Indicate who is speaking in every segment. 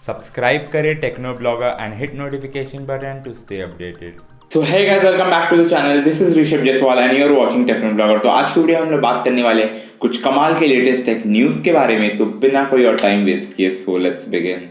Speaker 1: Subscribe करें techno blogger and hit notification button to stay updated.
Speaker 2: So hey guys, welcome back to the channel. This is Rishabh Jaiswal and you're watching Techno Blogger. तो आज की video में हम लोग बात करने वाले हैं कुछ कमाल के लेटेस्ट टेक न्यूज़ के बारे में। तो बिना कोई और टाइम वेस्ट किए सो लेट्स बिगिन।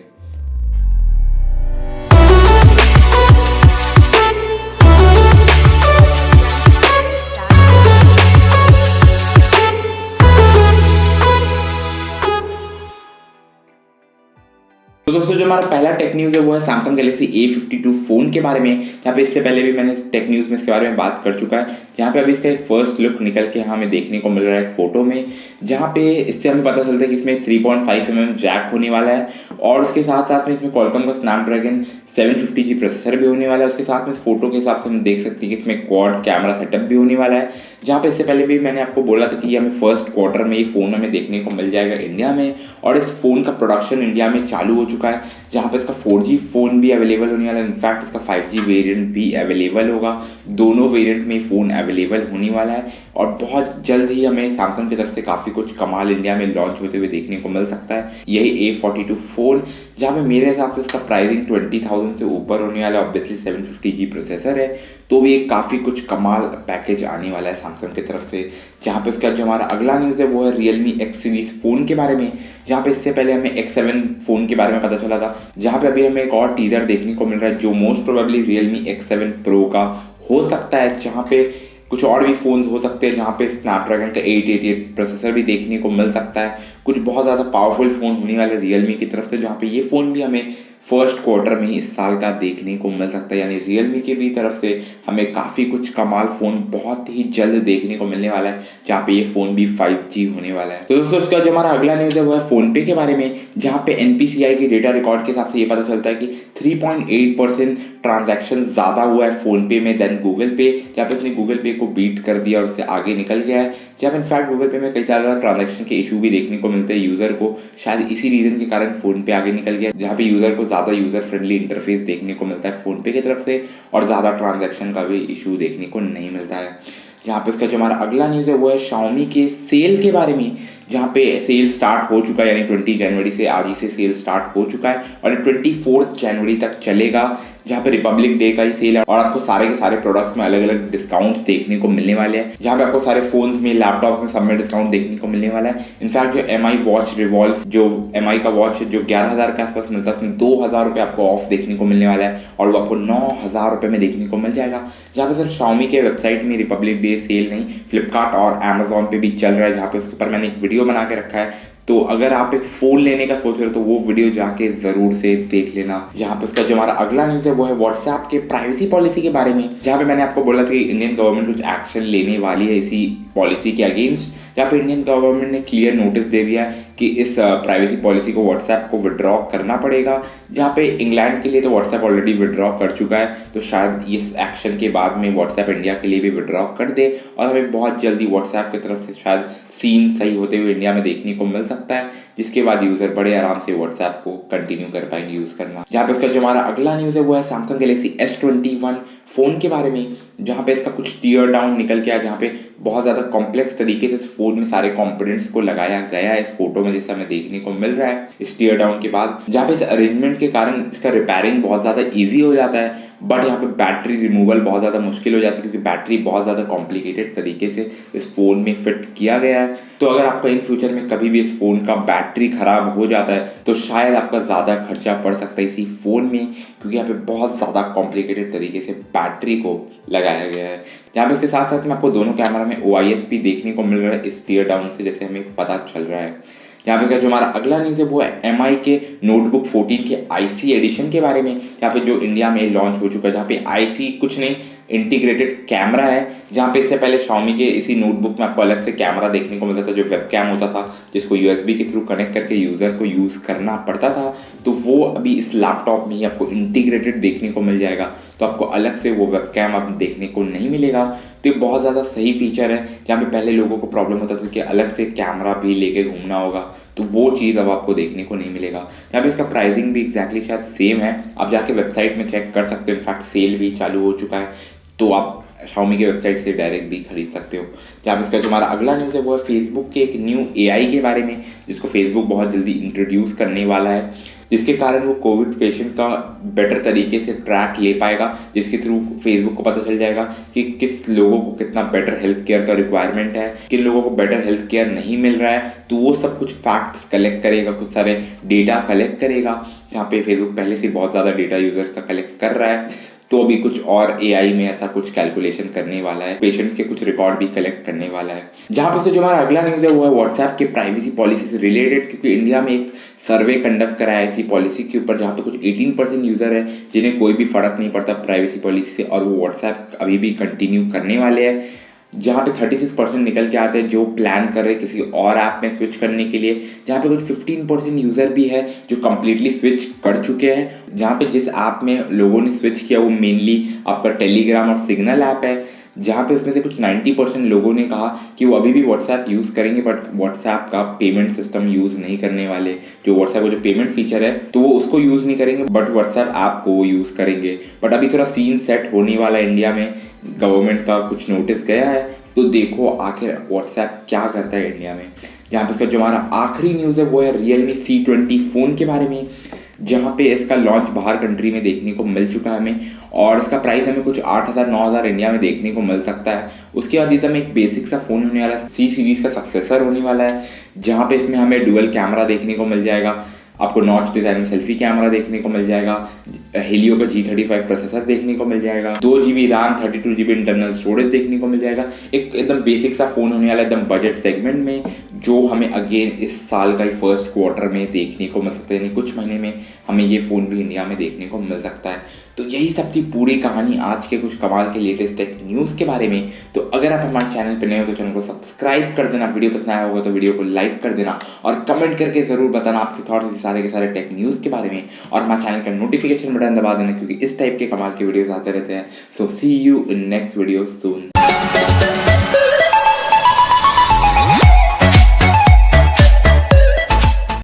Speaker 2: तो दोस्तों जो हमारा पहला टेक न्यूज़ है वो है सैमसंग गैलेक्सी A52 फ़ोन के बारे में। यहाँ पे इससे पहले भी मैंने टेक न्यूज़ में इसके बारे में बात कर चुका है। जहाँ पे अभी इसका एक फर्स्ट लुक निकल के हमें देखने को मिल रहा है फोटो में, जहाँ पे इससे हमें पता चलता है कि इसमें 3.5mm जैक होने वाला है और उसके साथ साथ में इसमें क्वालकॉम का स्नैपड्रैगन 750G प्रोसेसर भी होने वाला है। उसके साथ में फोटो के हिसाब से हम देख सकते हैं कि इसमें क्वाड कैमरा सेटअप भी होने वाला है। जहाँ पे इससे पहले भी मैंने आपको बोला था कि हमें फर्स्ट क्वार्टर में ये फ़ोन हमें देखने को मिल जाएगा इंडिया में, और इस फ़ोन का प्रोडक्शन इंडिया में चालू हो चुका है। जहाँ पे इसका 4G फ़ोन भी अवेलेबल होने वाला है, इनफैक्ट इसका 5G वेरिएंट भी अवेलेबल होगा। दोनों वेरिएंट में फ़ोन अवेलेबल होने वाला है और बहुत जल्द ही हमें सैमसंग की तरफ से काफ़ी कुछ कमाल इंडिया में लॉन्च होते हुए देखने को मिल सकता है। यही A52 फ़ोन, जहाँ पे मेरे हिसाब से इसका प्राइसिंग 20,000 से ऊपर होने वाला है। ऑब्वियसली 750G प्रोसेसर है, तो भी एक काफ़ी कुछ कमाल पैकेज आने वाला है सैमसंग की तरफ से। जहाँ पे इसका जो हमारा अगला न्यूज़ है वो है Realme X सीरीज़ फ़ोन के बारे में। जहाँ पे इससे पहले हमें X7 फ़ोन के बारे में पता चला था, जहाँ पे अभी हमें एक और टीजर देखने को मिल रहा है जो most probably Realme X7 Pro का हो सकता है। जहाँ पे कुछ और भी फ़ोन्स हो सकते हैं, जहाँ पे स्नैपड्रैगन का 888 प्रोसेसर भी देखने को मिल सकता है। कुछ बहुत ज़्यादा पावरफुल फ़ोन होने वाले Realme की तरफ से, जहाँ पे ये फ़ोन भी हमें फर्स्ट क्वार्टर में ही इस साल का देखने को मिल सकता है। यानी Realme की भी तरफ से हमें काफ़ी कुछ कमाल फ़ोन बहुत ही जल्द देखने को मिलने वाला है, जहाँ पे ये फ़ोन भी 5G होने वाला है। तो दोस्तों उसका जो हमारा अगला न्यूज़ है वो है फ़ोनपे के बारे में। जहाँ पे NPCI के डेटा रिकॉर्ड के हिसाब से ये पता चलता है कि 3.8% ट्रांजैक्शन ज़्यादा हुआ है फ़ोनपे में देन गूगल पे, जहाँ पे उसने गूगल पे को बीट कर दिया और उससे आगे निकल गया है। जहाँ इनफैक्ट गूगल पे में कई सारे ट्रांजैक्शन के इशू भी देखने को मिलते हैं यूज़र को, शायद इसी रीज़न के कारण फ़ोन पे आगे निकल गया, जहाँ पे यूज़र को ज़्यादा यूज़र फ्रेंडली इंटरफेस देखने को मिलता है फ़ोन पे की तरफ से और ज़्यादा ट्रांजैक्शन का भी इशू देखने को नहीं मिलता है। जहाँ पे इसका जो हमारा अगला न्यूज़ है वो है Xiaomi के सेल के बारे में। जहाँ पे सेल स्टार्ट हो चुका है, यानी 20 जनवरी से आज ही से सेल स्टार्ट हो चुका है और 24 जनवरी तक चलेगा। जहाँ पे रिपब्लिक डे का ही सेल है और आपको सारे के सारे प्रोडक्ट्स में अलग अलग डिस्काउंट्स देखने को मिलने वाले हैं। जहाँ पे आपको सारे फोन्स में, लैपटॉप में, सब में डिस्काउंट देखने को मिलने वाला है। इनफैक्ट जो MI वॉच रिवॉल्व, जो MI का वॉच है जो 11,000 के आसपास मिलता है, उसमें 2,000 रुपये आपको ऑफ देखने को मिलने वाला है और वो आपको 9,000 रुपये में देखने को मिल जाएगा। जहाँ पे सर Xiaomi के वेबसाइट में रिपब्लिक डे सेल नहीं, फ्लिपकार्ट और अमेजोन पे भी चल रहा है, जहाँ पे उसके ऊपर मैंने एक वीडियो बना के रखा है। तो अगर आप एक फ़ोन लेने का सोच रहे हो तो वो वीडियो जाके ज़रूर से देख लेना। जहाँ पे उसका जो हमारा अगला न्यूज़ है वो है व्हाट्सएप के प्राइवेसी पॉलिसी के बारे में। जहाँ पे मैंने आपको बोला था कि इंडियन गवर्नमेंट कुछ एक्शन लेने वाली है इसी पॉलिसी के अगेंस्ट, जहाँ पे इंडियन गवर्नमेंट ने क्लियर नोटिस दे दिया है कि इस प्राइवेसी पॉलिसी को व्हाट्सएप को विड्रॉ करना पड़ेगा। जहाँ पे इंग्लैंड के लिए तो व्हाट्सएप ऑलरेडी विड्रॉ कर चुका है, तो शायद इस एक्शन के बाद में व्हाट्सएप इंडिया के लिए भी विड्रॉ कर दे और हमें बहुत जल्दी व्हाट्सएप की तरफ से शायद सीन सही होते हुए इंडिया में देखने को मिल सकता है, जिसके बाद यूज़र बड़े आराम से व्हाट्सएप को कंटिन्यू कर पाएंगे यूज़ करना। जहाँ पे इसका जो हमारा अगला न्यूज़ है वो है सैमसंग गैलेक्सी S21 फ़ोन के बारे में। जहाँ पे इसका कुछ टीयर डाउन निकल के आया, जहाँ पे बहुत ज़्यादा कॉम्प्लेक्स तरीके से इस फ़ोन में सारे कंपोनेंट्स को लगाया गया है इस फोटो में, जैसा हमें देखने को मिल रहा है इस टीयर डाउन के बाद। जहाँ पे इस अरेंजमेंट के कारण इसका रिपेयरिंग बहुत ज़्यादा ईजी हो जाता है, बट यहाँ पे बैटरी रिमूवल बहुत ज़्यादा मुश्किल हो जाती है, क्योंकि बैटरी बहुत ज़्यादा कॉम्प्लिकेटेड तरीके से इस फ़ोन में फिट किया गया है। तो अगर आपका इन फ्यूचर में कभी भी इस फ़ोन का बैटरी ख़राब हो जाता है तो शायद आपका ज़्यादा खर्चा पड़ सकता है इसी फ़ोन में, क्योंकि यहाँ पे बहुत ज़्यादा कॉम्प्लिकेटेड तरीके से बैटरी को लगाया गया है। यहाँ पे इसके साथ साथ में आपको दोनों कैमरा में OIS भी देखने को मिल रहा है इस टीयर डाउन से, जैसे हमें पता चल रहा है। यहाँ पे जो हमारा अगला न्यूज़ है वो है MI के नोटबुक 14 के IC एडिशन के बारे में। यहाँ पे जो इंडिया में लॉन्च हो चुका है, जहाँ पे IC कुछ नहीं, इंटीग्रेटेड कैमरा है। जहाँ पे इससे पहले Xiaomi के इसी नोटबुक में आपको अलग से कैमरा देखने को मिलता था जो वेब कैम होता था, जिसको USB के थ्रू कनेक्ट करके यूज़र को यूज़ करना पड़ता था। तो वो अभी इस लैपटॉप में ही आपको इंटीग्रेटेड देखने को मिल जाएगा, तो आपको अलग से वो वेब कैम अब देखने को नहीं मिलेगा। तो ये बहुत ज़्यादा सही फीचर है। जहाँ पे पहले लोगों को प्रॉब्लम होता था कि अलग से कैमरा भी लेके घूमना होगा, तो वो चीज़ अब आपको देखने को नहीं मिलेगा। यहाँ पे इसका प्राइसिंग भी एग्जैक्टली शायद सेम है, आप जाके वेबसाइट में चेक कर सकते हो। इनफैक्ट सेल भी चालू हो चुका है, तो आप Xiaomi की वेबसाइट से डायरेक्ट भी खरीद सकते हो। जहाँ पे इसका जो हमारा अगला न्यूज़ है वो है फेसबुक के एक न्यू AI के बारे में, जिसको फेसबुक बहुत जल्दी इंट्रोड्यूस करने वाला है। जिसके कारण वो कोविड पेशेंट का बेटर तरीके से ट्रैक ले पाएगा, जिसके थ्रू फेसबुक को पता चल जाएगा कि किस लोगों को कितना बेटर हेल्थ केयर का रिक्वायरमेंट है, किन लोगों को बेटर हेल्थ केयर नहीं मिल रहा है। तो वो सब कुछ फैक्ट्स कलेक्ट करेगा, कुछ सारे डेटा कलेक्ट करेगा। यहाँ पे फेसबुक पहले से बहुत ज़्यादा डेटा यूजर्स का कलेक्ट कर रहा है, तो अभी कुछ और एआई में ऐसा कुछ कैलकुलेशन करने वाला है, पेशेंट्स के कुछ रिकॉर्ड भी कलेक्ट करने वाला है। जहाँ पर जो हमारा अगला न्यूज़ है वो है व्हाट्सएप के प्राइवेसी पॉलिसी से रिलेटेड, क्योंकि इंडिया में एक सर्वे कंडक्ट करा है ऐसी पॉलिसी के ऊपर, जहाँ पे कुछ 18% यूज़र है जिन्हें कोई भी फर्क नहीं पड़ता प्राइवेसी पॉलिसी से, और वो व्हाट्सएप अभी भी कंटिन्यू करने वाले हैं। जहाँ पे 36% निकल के आते हैं जो प्लान कर रहे हैं किसी और ऐप में स्विच करने के लिए, जहाँ पे कुछ 15% यूज़र भी है जो कम्प्लीटली स्विच कर चुके हैं। जहाँ पे जिस ऐप में लोगों ने स्विच किया वो मेनली आपका टेलीग्राम और सिग्नल ऐप है, जहाँ पे उसमें से कुछ 90% लोगों ने कहा कि वो अभी भी व्हाट्सएप यूज़ करेंगे, बट व्हाट्सएप का पेमेंट सिस्टम यूज़ नहीं करने वाले। जो व्हाट्सएप का जो पेमेंट फीचर है तो वो उसको यूज़ नहीं करेंगे, बट व्हाट्सएप ऐप को वो यूज़ करेंगे। बट अभी थोड़ा सीन सेट होने वाला है इंडिया में, गवर्नमेंट का कुछ नोटिस गया है, तो देखो आखिर व्हाट्सएप क्या करता है इंडिया में। यहाँ पे इसका जो हमारा आखिरी न्यूज़ है वो है Realme C20 फ़ोन के बारे में, जहाँ पे इसका लॉन्च बाहर कंट्री में देखने को मिल चुका है हमें, और इसका प्राइस हमें कुछ 8,000 9,000 इंडिया में देखने को मिल सकता है। उसके बाद एकदम एक बेसिक सा फ़ोन होने वाला है, C सीरीज़ का सक्सेसर होने वाला है, जहाँ पे इसमें हमें डुअल कैमरा देखने को मिल जाएगा, आपको नॉच डिज़ाइन में सेल्फी कैमरा देखने को मिल जाएगा, हेलियो का G35 प्रोसेसर देखने को मिल जाएगा, 2GB RAM 32GB internal storage देखने को मिल जाएगा। एक एकदम बेसिक सा फ़ोन होने वाला है एकदम बजट सेगमेंट में, जो हमें अगेन इस साल का ही फर्स्ट क्वार्टर में देखने को मिल सकता है, यानी कुछ महीने में हमें ये फ़ोन भी इंडिया में देखने को मिल सकता है। तो यही सब थी पूरी कहानी आज के कुछ कमाल के लेटेस्ट टेक न्यूज़ के बारे में। तो अगर आप हमारे चैनल पर नए हो तो चैनल को सब्सक्राइब कर देना, वीडियो पसंद आया होगा तो वीडियो को लाइक कर देना, और कमेंट करके ज़रूर बताना आपके थॉट्स सारे के सारे टेक न्यूज़ के बारे में, और हमारे चैनल का नोटिफिकेशन बटन दबा देना, क्योंकि इस टाइप के कमाल के वीडियोस आते रहते हैं। So see you in next video soon.